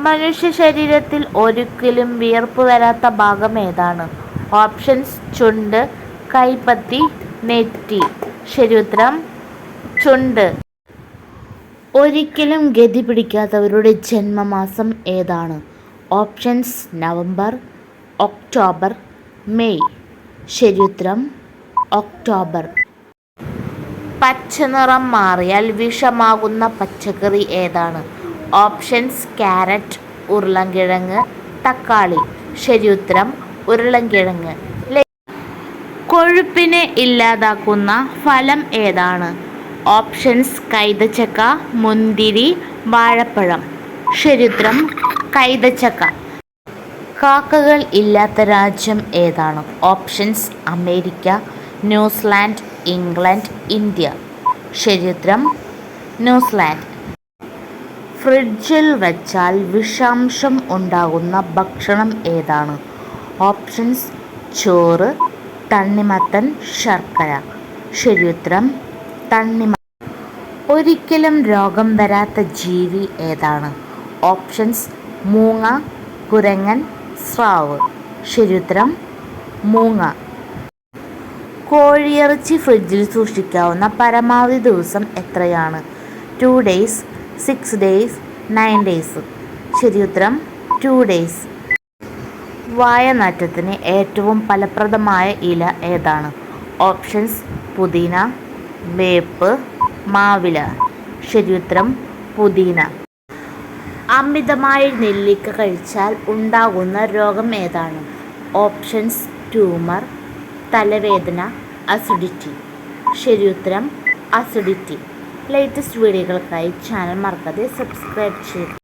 മനുഷ്യ ശരീരത്തിൽ ഒരിക്കലും വിയർപ്പ് വരാത്ത ഭാഗം ഏതാണ്? ഓപ്ഷൻസ്: ചുണ്ട്, കൈപ്പത്തി, നെറ്റി. ശരിയുത്തരം ചുണ്ട്. ഒരിക്കലും ഗതി പിടിക്കാത്തവരുടെ ജന്മമാസം ഏതാണ്? Options: November, October, May. ശരിയുത്തരം ഒക്ടോബർ. പച്ചനിറം മാറിയാൽ വിഷമാകുന്ന പച്ചക്കറി ഏതാണ്? ഓപ്ഷൻസ്: ക്യാരറ്റ്, ഉരുളൻകിഴങ്ങ്, തക്കാളി. ശരിയുത്തരം ഉരുളൻകിഴങ്ങ്. കൊഴുപ്പിനെ ഇല്ലാതാക്കുന്ന ഫലം ഏതാണ്? ഓപ്ഷൻസ്: കൈതച്ചക്ക, മുന്തിരി, വാഴപ്പഴം. ശരിയുത്തരം കൈതച്ചക്ക. കാക്കകൾ ഇല്ലാത്ത രാജ്യം ഏതാണ്? Options: America, New Zealand, England, India. ശരിയുത്തരം ന്യൂസിലാൻഡ്. ഫ്രിഡ്ജിൽ വച്ചാൽ വിഷാംശം ഉണ്ടാകുന്ന ഭക്ഷണം ഏതാണ്? ഓപ്ഷൻസ്: ചോറ്, തണ്ണിമത്തൻ, ശർക്കര. ശരിയുത്തരം തണ്ണിമത്തൻ. ഒരിക്കലും രോഗം വരാത്ത ജീവി ഏതാണ്? ഓപ്ഷൻസ്: മൂങ്ങ, കുരങ്ങൻ, സ്രാവ്. ശരിയുത്തരം മൂങ്ങ. കോഴിയിറച്ചി ഫ്രിഡ്ജിൽ സൂക്ഷിക്കാവുന്ന പരമാവധി ദിവസം എത്രയാണ്? 2 days, 6 days, 9 days. ശരിയുത്തരം 2 days. വായനാറ്റത്തിന് ഏറ്റവും ഫലപ്രദമായ ഇല ഏതാണ്? ഓപ്ഷൻസ്: പുതിന, വേപ്പ്, മാവില. ശരിയുത്തരം പുതിന. അമിതമായി നെല്ലിക്ക കഴിച്ചാൽ ഉണ്ടാകുന്ന രോഗം ഏതാണ്? ഓപ്ഷൻസ്: ട്യൂമർ, തലവേദന, അസിഡിറ്റി. ശരിയുത്തരം അസിഡിറ്റി. ലേറ്റസ്റ്റ് വീഡിയോകൾക്കായി ചാനൽ മറക്കാതെ സബ്സ്ക്രൈബ് ചെയ്യുക.